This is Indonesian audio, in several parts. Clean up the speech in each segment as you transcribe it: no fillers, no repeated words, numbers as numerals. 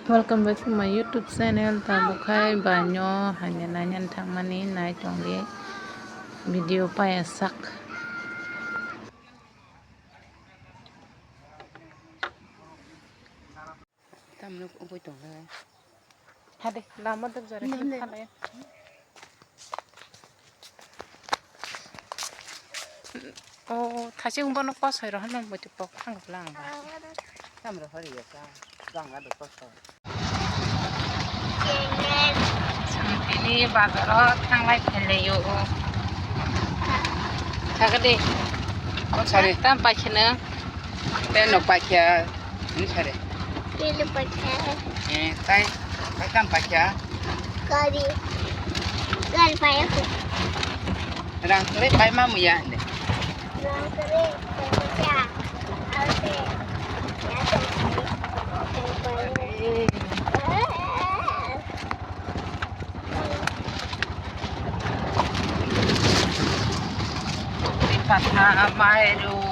Welcome back to my YouTube channel. Tabukai banyo hanya nanyan tangmani nai tongli video payasak. Tamno uboi tongla. Hade lama tak jare khalaya. Oh, thasi umbano kos hoiro hanan botu pok phanglang ba. Tamro hori ya sa. Ganga do koso. Ini bazarot thanglai pheleyo. Thagade. Oh sare. Tam pakhina. Teno pakya. Ni sare. Pilih pakai Tai tam pakya. kari pakai aku Rang kre pai mamu ya ne. orang kari pakai apa Di patha mairu.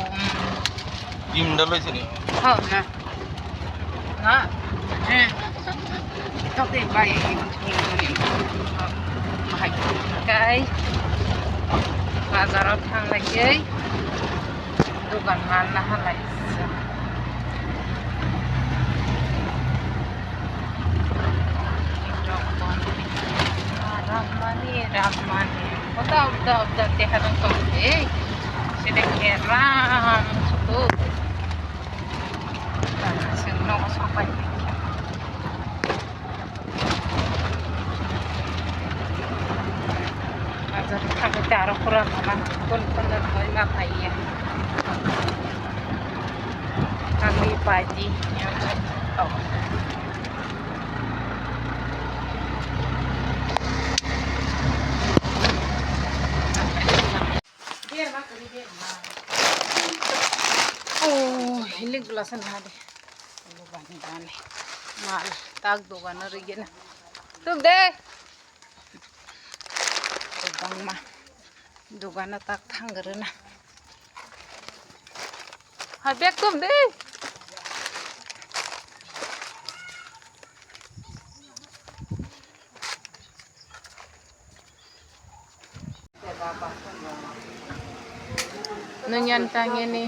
Dim dalo sini. Oh, Na. na. Toke pai ni. Mahai. Kai bazarot thanglai dukan mana halai. Ramani. Udah teharan kau sudah keram cukup. Senang sampai. Azar kami taruh kurang mana pun benar apa ya. Kami pagi yang oh. Oh, ini gelasan ada. Bani mal tak dogan rigi na. Tuk deh. Bang mah dogan tak tanggerna. Habek tum deh. Nunyan tangi ni.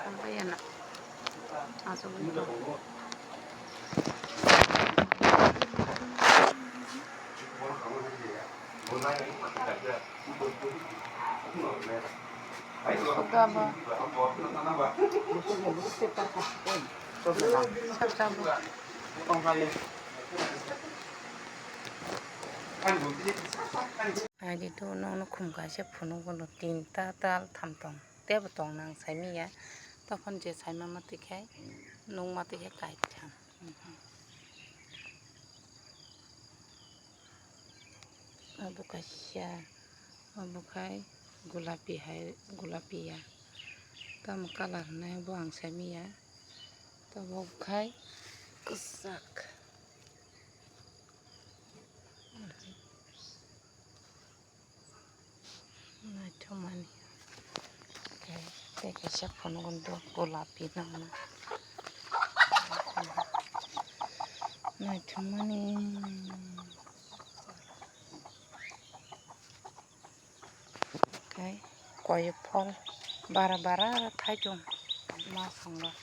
Sampai enak. Masuk itu. Agama. Sabu. Adi tu nong khum ka se phunu kono tinta tal tham tong te botong nang sai mi ya তখন যে সাইমা মাটি খাই নুং মাটি খাই কাই থাম abu kasya abu kai gulapi ya tam kalar na buang sami ya abu kai kesak nah cuman kayak kasya pun untuk gulapi nama nah cuman cái quay phol bara thay chung mà xong rồi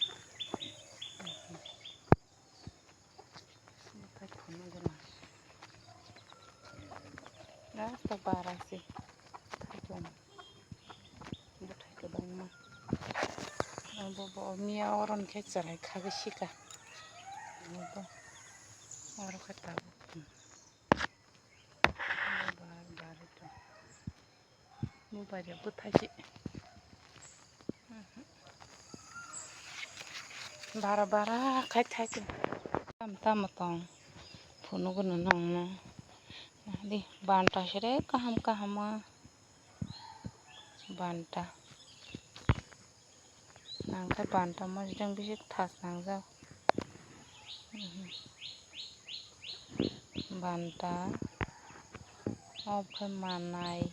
thay phun nó rồi đó tao bara sih thay chung bu thay cái bông mà bo mia orang cái cerai kagak sih kah bo orang kata bara itu bu bara bu thay bara khai thay chung tam tong phun nó nong nó Di banta sere kaham kahama banta nangkai banta mojang bisik thas nangjak banta okai manai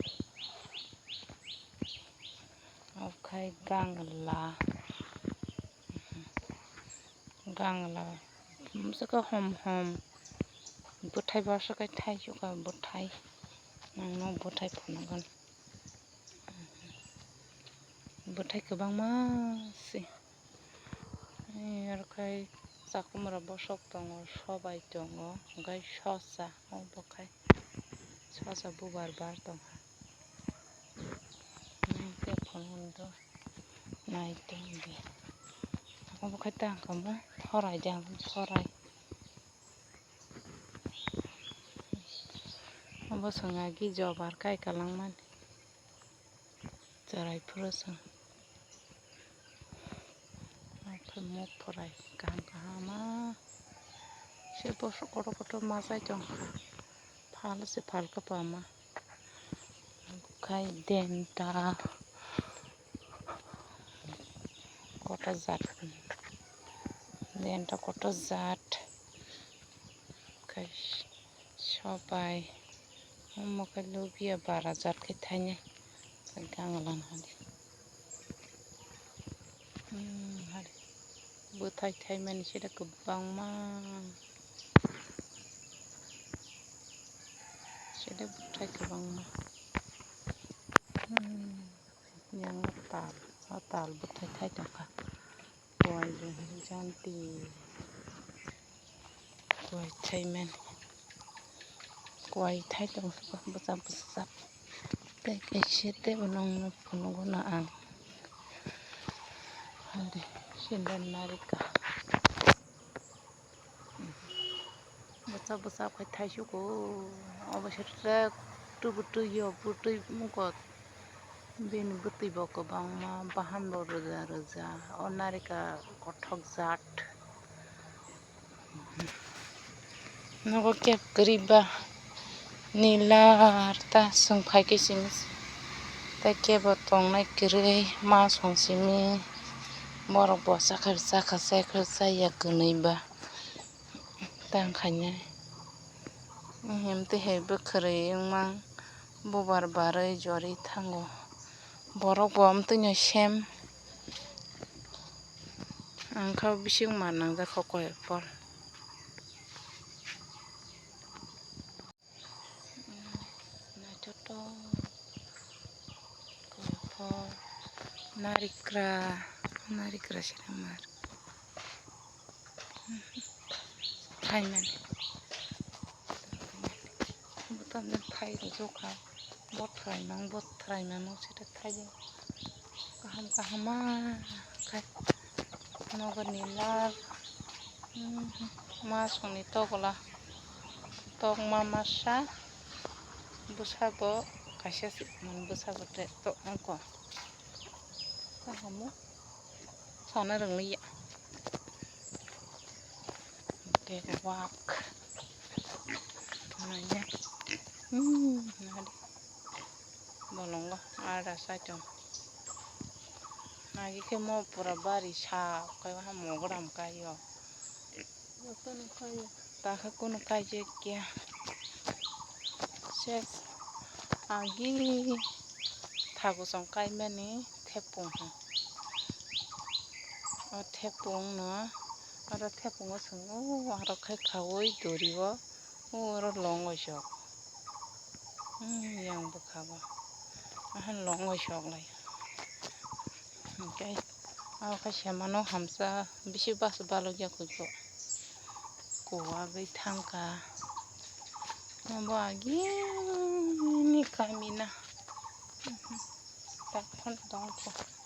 okai gangla msaka hom buthai basakai thai suka buthai nangno buthai phunukgon buthai kwbangma se arkai chakumra bosok tongo sobai tongo okai sosa obokai sosa bubar bar tongo naite phunukgondo naite be obokai tangkamo thorai jang thorai obo songagi jobar kai kalangmani charai phuru song okai muk phorai kaham kahama se bosok kotor kotor masai tong phal se phal kapama kai denta kota jat denta kota jat kai sobai omokai lubia bara jat kai thaini kai ganglan hadi hadi buthai thaimani sida kwbangma sida buthai kwbangma yang tal buthai thai tongkha koi janti koi thaimani koi thai tongkha busap tei kaisa tebo nongno phunukgono ang hadi sida narika busap kai thaisuko obo sere tubutuyo butui muko bini butui bo kwbangma bahan bo roja roja o narika kothok jat nogo kep kwriba nilar ta songphai ke simis tei kebo tongnai kwrwi ma songsimi borok bo chaya kwniba tangkhaina himtwui hai bwkhwrwi wngmang bubar barwi jori thango borok bo amtwui no sem angkha bising mar nangjak koi phol naithotok koi phol narikra sere mar thaimani butamjak thai jokha bothrainang sere thaijak kaham kahama khai nogo nilar ma songni togla tokma masa bwsabo kaisa bwsabo tongkha kahamo sana rwngya wak naina hadi bolongo ada saitong nagi ke mo pura bari sa kai mogram kayo takha kono kaije kya ses agi thagosong kaimani thepung o thepung no aro thepung songo aro khai khawui doribo aro longoi sok yang bukhabo ahan longoi sok lai okay aro khai semano hamsa bisi bas balogya kuibo kuwagwi thangka bo agi ni kamina takhon tongkho